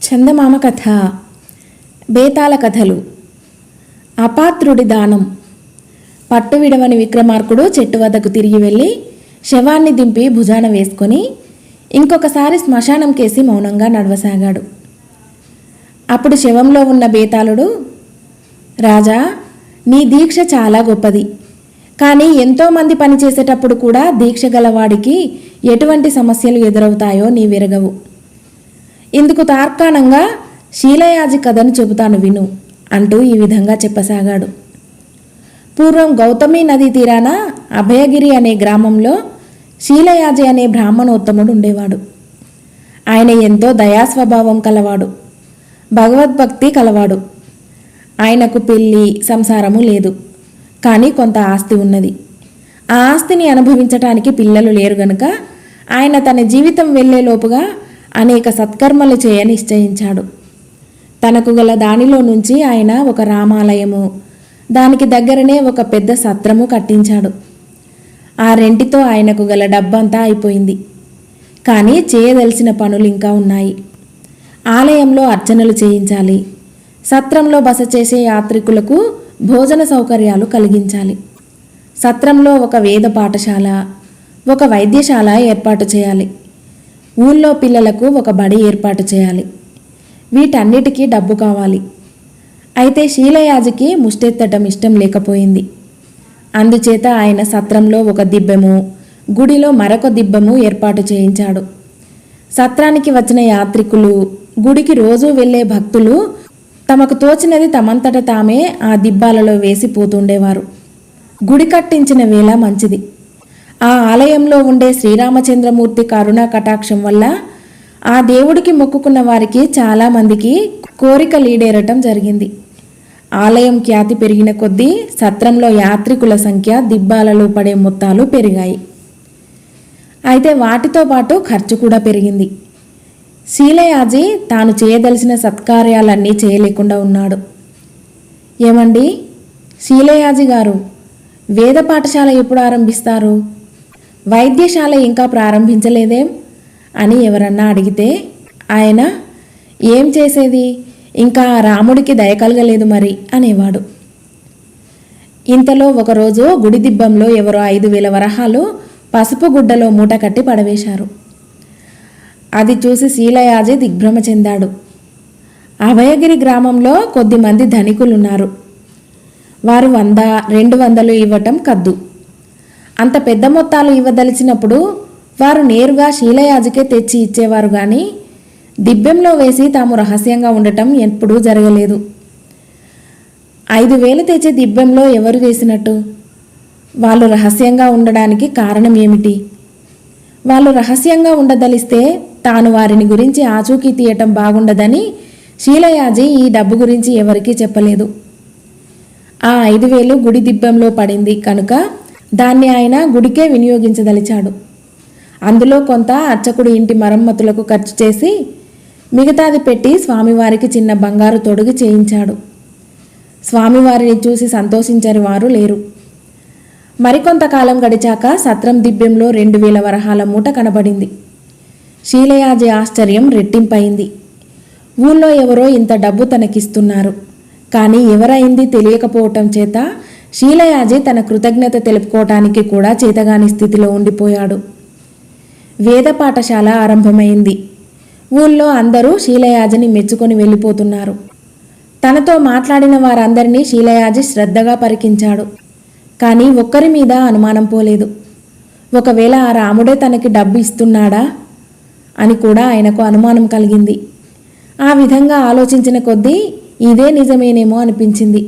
చందమామ కథ, బేతాళ కథలు, అపాత్రుడి దానం. పట్టు విడవని విక్రమార్కుడు చెట్టు వద్దకు తిరిగి వెళ్ళి శవాన్ని దింపి భుజాన వేసుకొని ఇంకొకసారి శ్మశానం కేసి మౌనంగా నడవసాగాడు. అప్పుడు శవంలో ఉన్న బేతాళుడు, రాజా, నీ దీక్ష చాలా గొప్పది. కానీ ఎంతోమంది పనిచేసేటప్పుడు కూడా దీక్ష గలవాడికి ఎటువంటి సమస్యలు ఎదురవుతాయో నీ విరగవు. ఇందుకు తార్కాణంగా శీలయాజి కథను చెబుతాను విను అంటూ ఈ విధంగా చెప్పసాగాడు. పూర్వం గౌతమి నదీ తీరాన అభయగిరి అనే గ్రామంలో శీలయాజి అనే బ్రాహ్మణోత్తముడు ఉండేవాడు. ఆయన ఎంతో దయాస్వభావం కలవాడు, భగవద్భక్తి కలవాడు. ఆయనకు పెళ్ళి సంసారము లేదు, కానీ కొంత ఆస్తి ఉన్నది. ఆ ఆస్తిని అనుభవించటానికి పిల్లలు లేరు గనుక ఆయన తన జీవితం వెళ్ళేలోపుగా అనేక సత్కర్మలు చేయ నిశ్చయించాడు. తనకు గల దానిలో నుంచి ఆయన ఒక రామాలయము, దానికి దగ్గరనే ఒక పెద్ద సత్రము కట్టించాడు. ఆ రెంటితో ఆయనకు గల డబ్బంతా అయిపోయింది. కానీ చేయదలిసిన పనులు ఇంకా ఉన్నాయి. ఆలయంలో అర్చనలు చేయించాలి, సత్రంలో బస చేసే యాత్రికులకు భోజన సౌకర్యాలు కలిగించాలి, సత్రంలో ఒక వేద పాఠశాల, ఒక వైద్యశాల ఏర్పాటు చేయాలి, ఊళ్ళో పిల్లలకు ఒక బడి ఏర్పాటు చేయాలి. వీటన్నిటికీ డబ్బు కావాలి. అయితే శీలయాజికి ముష్టెత్తటం ఇష్టం లేకపోయింది. అందుచేత ఆయన సత్రంలో ఒక దిబ్బెము, గుడిలో మరొక దిబ్బెము ఏర్పాటు చేయించాడు. సత్రానికి వచ్చిన యాత్రికులు, గుడికి రోజూ వెళ్ళే భక్తులు తమకు తోచినది తమంతట తామే ఆ దిబ్బాలలో వేసి పోతుండేవారు. గుడి కట్టించిన వేళ మంచిది. ఆ ఆలయంలో ఉండే శ్రీరామచంద్రమూర్తి కరుణా కటాక్షం వల్ల ఆ దేవుడికి మొక్కుకున్న వారికి చాలామందికి కోరిక లీడేరటం జరిగింది. ఆలయం ఖ్యాతి పెరిగిన కొద్దీ సత్రంలో యాత్రికుల సంఖ్య, దిబ్బాలలో పడే మొత్తాలు పెరిగాయి. అయితే వాటితో పాటు ఖర్చు కూడా పెరిగింది. శీలయాజి తాను చేయదలిసిన సత్కార్యాలన్నీ చేయలేకుండా ఉన్నాడు. ఏమండి శీలయాజి గారు, వేద పాఠశాల ఎప్పుడు ఆరంభిస్తారు? వైద్యశాల ఇంకా ప్రారంభించలేదేం అని ఎవరన్నా అడిగితే ఆయన, ఏం చేసేది, ఇంకా రాముడికి దయ కలగలేదు మరి అనేవాడు. ఇంతలో ఒకరోజు గుడి దిబ్బంలో ఎవరో 5,000 వరహాలు పసుపు గుడ్డలో మూట కట్టి పడవేశారు. అది చూసి శీలయాజి దిగ్భ్రమ చెందాడు. అభయగిరి గ్రామంలో కొద్దిమంది ధనికులున్నారు. వారు 100, 200 ఇవ్వటం కద్దు. అంత పెద్ద మొత్తాలు ఇవ్వదలిచినప్పుడు వారు నేరుగా శీలయాజికే తెచ్చి ఇచ్చేవారు, కానీ దిబ్బెంలో వేసి తాము రహస్యంగా ఉండటం ఎప్పుడూ జరగలేదు. 5,000 తెచ్చి దిబ్బెంలో ఎవరు వేసినట్టు? వాళ్ళు రహస్యంగా ఉండడానికి కారణం ఏమిటి? వాళ్ళు రహస్యంగా ఉండదలిస్తే తాను వారిని గురించి ఆచూకీ తీయటం బాగుండదని శీలయాజి ఈ డబ్బు గురించి ఎవరికీ చెప్పలేదు. ఆ 5,000 గుడి దిబ్బెంలో పడింది కనుక దాన్ని ఆయన గుడికే వినియోగించదలిచాడు. అందులో కొంత అర్చకుడి ఇంటి మరమ్మతులకు ఖర్చు చేసి మిగతాది పెట్టి స్వామివారికి చిన్న బంగారు తొడుగు చేయించాడు. స్వామివారిని చూసి సంతోషించని వారు లేరు. మరికొంతకాలం గడిచాక సత్రం దిబ్బెంలో 2,000 వరహాల మూట కనబడింది. శీలయాజి ఆశ్చర్యం రెట్టింపయింది. ఊళ్ళో ఎవరో ఇంత డబ్బు తనకిస్తున్నారు, కానీ ఎవరైంది తెలియకపోవటం చేత శీలయాజి తన కృతజ్ఞత తెలుపుకోవటానికి కూడా చేతగాని స్థితిలో ఉండిపోయాడు. వేద పాఠశాల ఆరంభమైంది. ఊళ్ళో అందరూ శీలయాజిని మెచ్చుకొని వెళ్ళిపోతున్నారు. తనతో మాట్లాడిన వారందరినీ శీలయాజి శ్రద్ధగా పరికించాడు. కానీ ఒక్కరి మీద అనుమానం పోలేదు. ఒకవేళ ఆ రాముడే తనకి డబ్బు ఇస్తున్నాడా అని కూడా ఆయనకు అనుమానం కలిగింది. ఆ విధంగా ఆలోచించిన కొద్దీ ఇదే నిజమేనేమో అనిపించింది.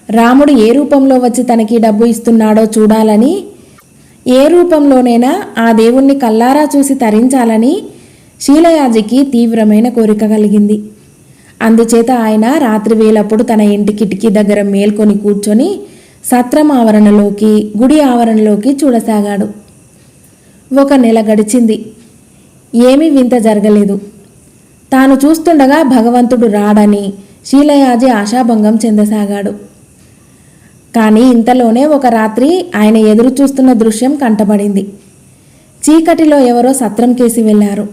రాముడు ఏ రూపంలో వచ్చి తనకి డబ్బు ఇస్తున్నాడో చూడాలని, ఏ రూపంలోనైనా ఆ దేవుణ్ణి కల్లారా చూసి తరించాలని శీలయాజికి తీవ్రమైన కోరిక కలిగింది. అందుచేత ఆయన రాత్రి వేళప్పుడు తన ఇంటి కిటికీ దగ్గర మేల్కొని కూర్చొని సత్రం ఆవరణలోకి, గుడి ఆవరణలోకి చూడసాగాడు. 1 నెల గడిచింది. ఏమీ వింత జరగలేదు. తాను చూస్తుండగా భగవంతుడు రాడని శీలయాజి ఆశాభంగం చెందసాగాడు. కానీ ఇంతలోనే ఒక రాత్రి ఆయన ఎదురు చూస్తున్న దృశ్యం కంటపడింది. చీకటిలో ఎవరో సత్రం కేసి వెళ్ళారు.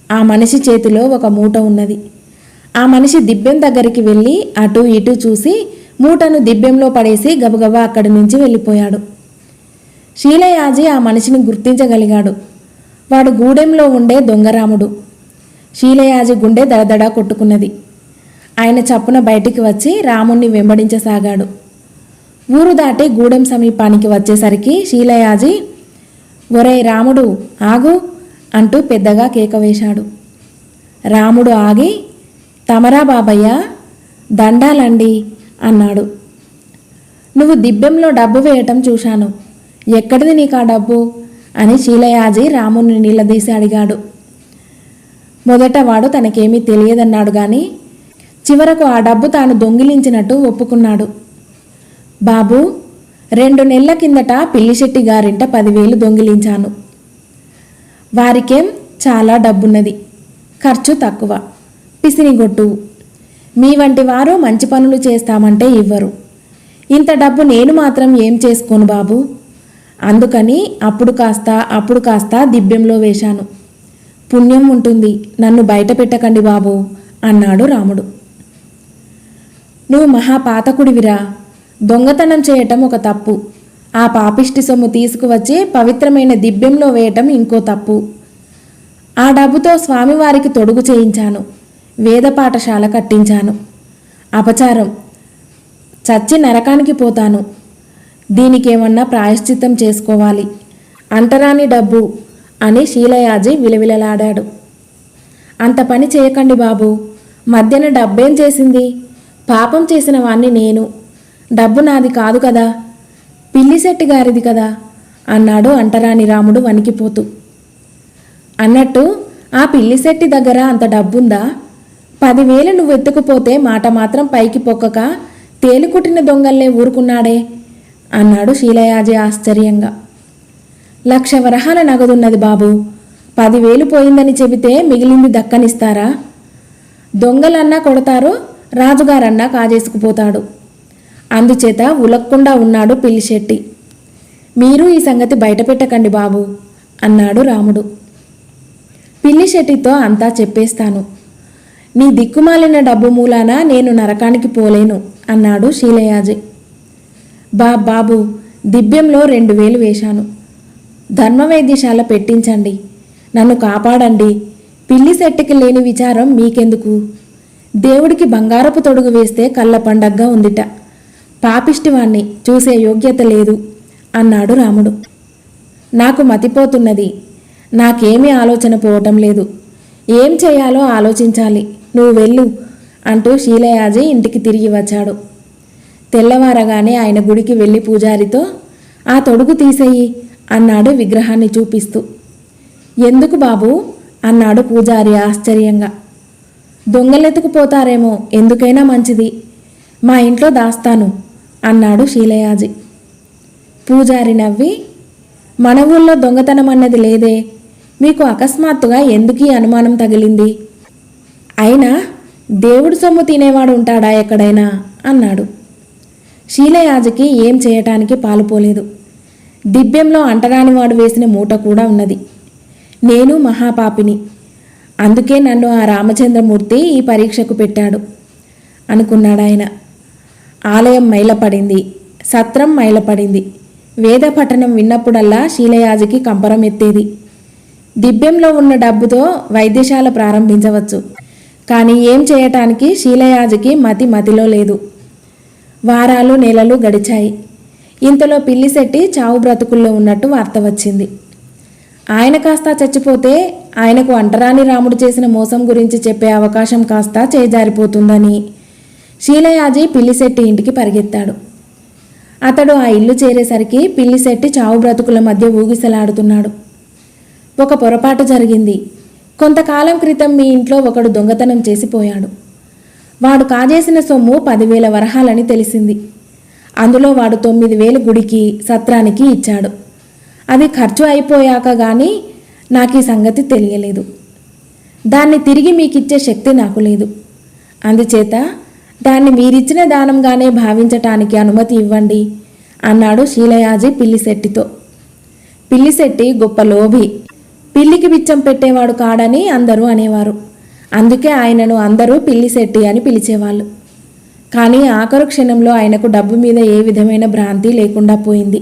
ఆ మనిషి చేతిలో ఒక మూట ఉన్నది. ఆ మనిషి దిబ్బెం దగ్గరికి వెళ్ళి అటు ఇటు చూసి మూటను దిబ్బెంలో పడేసి గబగబా అక్కడి నుంచి వెళ్ళిపోయాడు. శీలయాజి ఆ మనిషిని గుర్తించగలిగాడు. వాడు గూడెంలో ఉండే దొంగరాముడు. శీలయాజి గుండె దడదడా కొట్టుకున్నది. ఆయన చప్పున బయటికి వచ్చి రాముణ్ణి వెంబడించసాగాడు. ఊరు దాటి గూడెం సమీపానికి వచ్చేసరికి శీలయాజి, ఒరేయ్ రాముడు, ఆగు అంటూ పెద్దగా కేక వేశాడు. రాముడు ఆగి, తమరా బాబయ్య, దండాలండి అన్నాడు. నువ్వు దిబ్బెంలో డబ్బు వేయటం చూశాను. ఎక్కడిది నీకు ఆ డబ్బు అని శీలయాజి రాముని నిలదీసి అడిగాడు. మొదట వాడు తనకేమీ తెలియదన్నాడు గాని చివరకు ఆ డబ్బు తాను దొంగిలించినట్టు ఒప్పుకున్నాడు. బాబు, 2 నెలల కిందట పిల్లిశెట్టి గారింట 10,000 దొంగిలించాను. వారికేం చాలా డబ్బున్నది, ఖర్చు తక్కువ, పిసినిగొట్టు. మీ వంటి వారు మంచి పనులు చేస్తామంటే ఇవ్వరు. ఇంత డబ్బు నేను మాత్రం ఏం చేసుకోను బాబు. అందుకని అప్పుడు కాస్త దిబ్బెంలో వేశాను. పుణ్యం ఉంటుంది, నన్ను బయట పెట్టకండి బాబు అన్నాడు రాముడు. నువ్వు మహాపాతకుడివిరా. దొంగతనం చేయటం ఒక తప్పు. ఆ పాపిష్టి సొమ్ము తీసుకువచ్చి పవిత్రమైన దిబ్బెంలో వేయటం ఇంకో తప్పు. ఆ డబ్బుతో స్వామివారికి తొడుగు చేయించాను, వేద పాఠశాల కట్టించాను. అపచారం, చచ్చి నరకానికి పోతాను. దీనికేమన్నా ప్రాయశ్చిత్తం చేసుకోవాలి. అంటరాని డబ్బు అని శీలయాజి విలవిలలాడాడు. అంత పని చేయకండి బాబు. మధ్యన డబ్బేం చేసింది? పాపం చేసిన వాణ్ణి నేను. డబ్బు నాది కాదు కదా, పిల్లిశెట్టి గారిది కదా అన్నాడు అంటరాని రాముడు వణికిపోతూ. అన్నట్టు ఆ పిల్లిశెట్టి దగ్గర అంత డబ్బుందా? 10,000 నువ్వు ఎత్తుకుపోతే మాట మాత్రం పైకి పొక్కక తేలికుట్టిన దొంగల్నే ఊరుకున్నాడే అన్నాడు శీలయాజి ఆశ్చర్యంగా. 1,00,000 వరహాల నగదున్నది బాబు. 10,000 పోయిందని చెబితే మిగిలింది దక్కనిస్తారా? దొంగలన్నా కొడతారు, రాజుగారన్నా కాజేసుకుపోతాడు. అందుచేత ఉలక్కుండా ఉన్నాడు పిల్లిశెట్టి. మీరు ఈ సంగతి బయటపెట్టకండి బాబు అన్నాడు రాముడు. పిల్లిశెట్టితో అంతా చెప్పేస్తాను. నీ దిక్కుమాలిన డబ్బు మూలాన నేను నరకానికి పోలేను అన్నాడు శీలయాజి. బాబు, దిబ్బెంలో 2,000 వేశాను. ధర్మవైద్యశాల పెట్టించండి, నన్ను కాపాడండి. పిల్లిశెట్టికి లేని విచారం మీకెందుకు? దేవుడికి బంగారపు తొడుగు వేస్తే కళ్ళ పండగ్గా ఉందిట. పాపిష్టివాణ్ణి చూసే యోగ్యత లేదు అన్నాడు రాముడు. నాకు మతిపోతున్నది. నాకేమీ ఆలోచన పోవటం లేదు. ఏం చేయాలో ఆలోచించాలి. నువ్వు వెళ్ళు అంటూ శీలయాజి ఇంటికి తిరిగి వచ్చాడు. తెల్లవారగానే ఆయన గుడికి వెళ్ళి పూజారితో, ఆ తొడుగు తీసేయి అన్నాడు విగ్రహాన్ని చూపిస్తూ. ఎందుకు బాబు అన్నాడు పూజారి ఆశ్చర్యంగా. దొంగలెత్తుకుపోతారేమో, ఎందుకైనా మంచిది. మా ఇంట్లో దాస్తాను అన్నాడు శీలయాజి. పూజారి నవ్వి, మన ఊళ్ళో దొంగతనం అన్నది లేదే, మీకు అకస్మాత్తుగా ఎందుకీ అనుమానం తగిలింది? అయినా దేవుడి సొమ్ము తినేవాడు ఉంటాడా ఎక్కడైనా అన్నాడు. శీలయాజికి ఏం చేయటానికి పాలుపోలేదు. దిబ్బెంలో అంటరానివాడు వేసిన మూట కూడా ఉన్నది. నేను మహాపాపిని, అందుకే నన్ను ఆ రామచంద్రమూర్తి ఈ పరీక్షకు పెట్టాడు అనుకున్నాడాయన. ఆలయం మైలపడింది, సత్రం మైలపడింది. వేద పఠనం విన్నప్పుడల్లా శీలయాజికి కంపరం ఎత్తేది. దిబ్బెంలో ఉన్న డబ్బుతో వైద్యశాల ప్రారంభించవచ్చు, కానీ ఏం చేయటానికి శీలయాజికి మతిలో లేదు. వారాలు నెలలు గడిచాయి. ఇంతలో పిల్లిశెట్టి చావు బ్రతుకుల్లో ఉన్నట్టు వార్త వచ్చింది. ఆయన కాస్త చచ్చిపోతే ఆయనకు అంటరాని రాముడు చేసిన మోసం గురించి చెప్పే అవకాశం కాస్త చేజారిపోతుందని శీలయాజి పిల్లిశెట్టి ఇంటికి పరిగెత్తాడు. అతడు ఆ ఇల్లు చేరేసరికి పిల్లిశెట్టి చావు బ్రతుకుల మధ్య ఊగిసలాడుతున్నాడు. ఒక పొరపాటు జరిగింది. కొంతకాలం క్రితం మీ ఇంట్లో ఒకడు దొంగతనం చేసిపోయాడు. వాడు కాజేసిన సొమ్ము 10,000 వరహాలని తెలిసింది. అందులో వాడు 9,000 గుడికి, సత్రానికి ఇచ్చాడు. అది ఖర్చు అయిపోయాక గానీ నాకు ఈ సంగతి తెలియలేదు. దాన్ని తిరిగి మీకిచ్చే శక్తి నాకు లేదు. అందుచేత దాన్ని మీరిచ్చిన దానంగానే భావించటానికి అనుమతి ఇవ్వండి అన్నాడు శీలయాజి పిల్లిశెట్టితో. పిల్లిశెట్టి గొప్ప లోభి. పిల్లికి బిచ్చం పెట్టేవాడు కాడని అందరూ అనేవారు. అందుకే ఆయనను అందరూ పిల్లిశెట్టి అని పిలిచేవాళ్ళు. కానీ ఆఖరు క్షణంలో ఆయనకు డబ్బు మీద ఏ విధమైన భ్రాంతి లేకుండా పోయింది.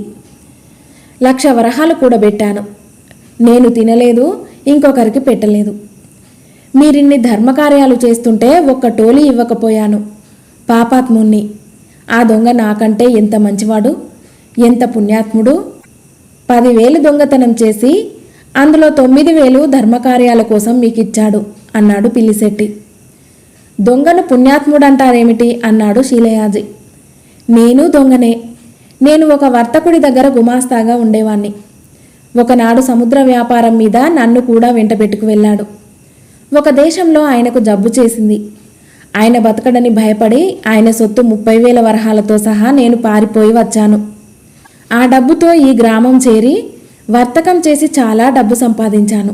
1,00,000 వరహాలు కూడబెట్టాను. నేను తినలేదు, ఇంకొకరికి పెట్టలేదు. మీరిన్ని ధర్మకార్యాలు చేస్తుంటే ఒక్క టోలీ ఇవ్వకపోయాను. పాపాత్ముణ్ణి. ఆ దొంగ నాకంటే ఎంత మంచివాడు, ఎంత పుణ్యాత్ముడు. 10,000 దొంగతనం చేసి అందులో 9,000 ధర్మకార్యాల కోసం మీకిచ్చాడు అన్నాడు పిల్లిశెట్టి. దొంగను పుణ్యాత్ముడంటారేమిటి అన్నాడు శీలయాజి. నేను దొంగనే. నేను ఒక వర్తకుడి దగ్గర గుమాస్తాగా ఉండేవాణ్ణి. ఒకనాడు సముద్ర వ్యాపారం మీద నన్ను కూడా వెంటబెట్టుకు వెళ్ళాడు. ఒక దేశంలో ఆయనకు జబ్బు చేసింది. ఆయన బతకడని భయపడి ఆయన సొత్తు 30,000 వరహాలతో సహా నేను పారిపోయి వచ్చాను. ఆ డబ్బుతో ఈ గ్రామం చేరి వర్తకం చేసి చాలా డబ్బు సంపాదించాను.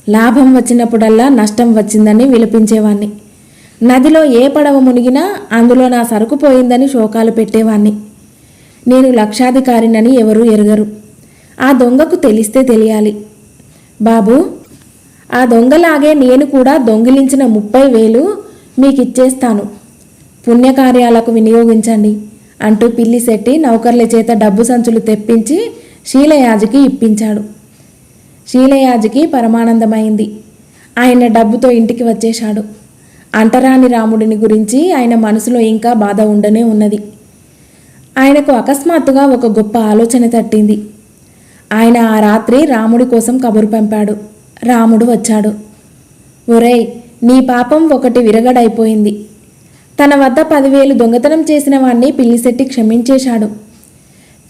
లాభం వచ్చినప్పుడల్లా నష్టం వచ్చిందని విలపించేవాణ్ణి. నదిలో ఏ పడవ మునిగినా అందులో నా సరుకు పోయిందని శోకాలు పెట్టేవాణ్ణి. నేను లక్షాధికారినని ఎవరూ ఎరగరు. ఆ దొంగకు తెలిస్తే తెలియాలి. బాబూ, ఆ దొంగలాగే నేను కూడా దొంగిలించిన 30,000 మీకిచ్చేస్తాను. పుణ్యకార్యాలకు వినియోగించండి అంటూ పిల్లిశెట్టి నౌకర్ల చేత డబ్బు సంచులు తెప్పించి శీలయాజికి ఇప్పించాడు. శీలయాజికి పరమానందమైంది. ఆయన డబ్బుతో ఇంటికి వచ్చేశాడు. అంటరాని రాముడిని గురించి ఆయన మనసులో ఇంకా బాధ ఉండనే ఉన్నది. ఆయనకు అకస్మాత్తుగా ఒక గొప్ప ఆలోచన తట్టింది. ఆయన ఆ రాత్రి రాముడి కోసం కబురు పంపాడు. రాముడు వచ్చాడు. ఒరేయ్, నీ పాపం ఒకటి విరగడైపోయింది. తన వద్ద 10,000 దొంగతనం చేసిన వాణ్ణి పిల్లిశెట్టి క్షమించేశాడు.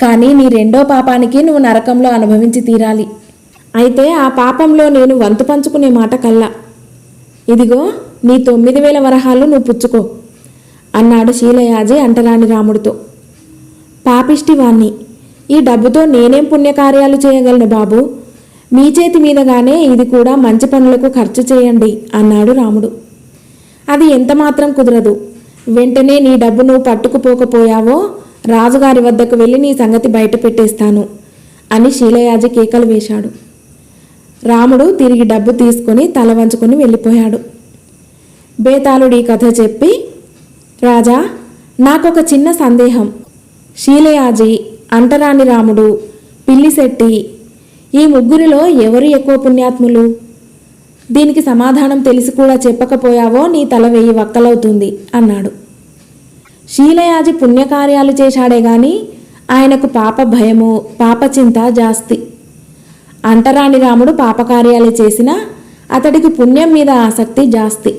కానీ నీ రెండో పాపానికి నువ్వు నరకంలో అనుభవించి తీరాలి. అయితే ఆ పాపంలో నేను వంతు పంచుకునే మాట కల్లా. ఇదిగో నీ 9,000 వరహాలు నువ్వు పుచ్చుకో అన్నాడు శీలయాజి అంటరాని రాముడితో. పాపిష్టివాణ్ణి, ఈ డబ్బుతో నేనేం పుణ్యకార్యాలు చేయగలను బాబు. మీ చేతి మీదగానే ఇది కూడా మంచి పనులకు ఖర్చు చేయండి అన్నాడు రాముడు. అది ఎంతమాత్రం కుదరదు. వెంటనే నీ డబ్బు నువ్వు పట్టుకుపోకపోయావో రాజుగారి వద్దకు వెళ్ళి నీ సంగతి బయట పెట్టేస్తాను అని శీలయాజి కేకలు వేశాడు. రాముడు తిరిగి డబ్బు తీసుకొని తల వంచుకొని వెళ్ళిపోయాడు. బేతాళుడి కథ చెప్పి, రాజా, నాకొక చిన్న సందేహం. శీలయాజి, అంటరాని రాముడు, పిల్లిశెట్టి, ఈ ముగ్గురిలో ఎవరు ఎక్కువ పుణ్యాత్ములు? దీనికి సమాధానం తెలిసి కూడా చెప్పకపోయావో నీ తల 1000 వక్కలవుతుంది అన్నాడు. శీలయాజి పుణ్యకార్యాలు చేశాడే గాని ఆయనకు పాప భయము, పాపచింత జాస్తి. అంటరాని రాముడు పాపకార్యాలు చేసినా అతడికి పుణ్యం మీద ఆసక్తి జాస్తి.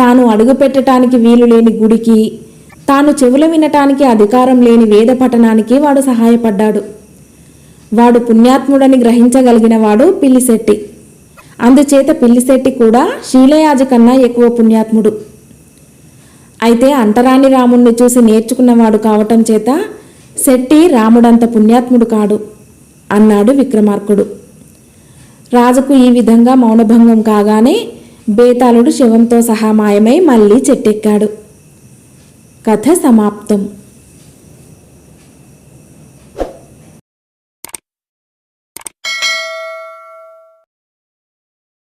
తాను అడుగు పెట్టడానికి వీలు లేని గుడికి, తాను చెవుల వినటానికి అధికారం లేని వేద పఠనానికి వాడు సహాయపడ్డాడు. వాడు పుణ్యాత్ముడని గ్రహించగలిగిన వాడు పిల్లిశెట్టి. అందుచేత పిల్లిశెట్టి కూడా శీలయాజి కన్నా ఎక్కువ పుణ్యాత్ముడు. అయితే అంటరాని రాముణ్ణి చూసి నేర్చుకున్నవాడు కావటం చేత శెట్టి రాముడంత పుణ్యాత్ముడు కాడు అన్నాడు విక్రమార్కుడు. రాజుకు ఈ విధంగా మౌనభంగం కాగానే బేతాళుడు శవంతో సహా మాయమై మళ్ళీ చెట్టెక్కాడు. కథ సమాప్తం.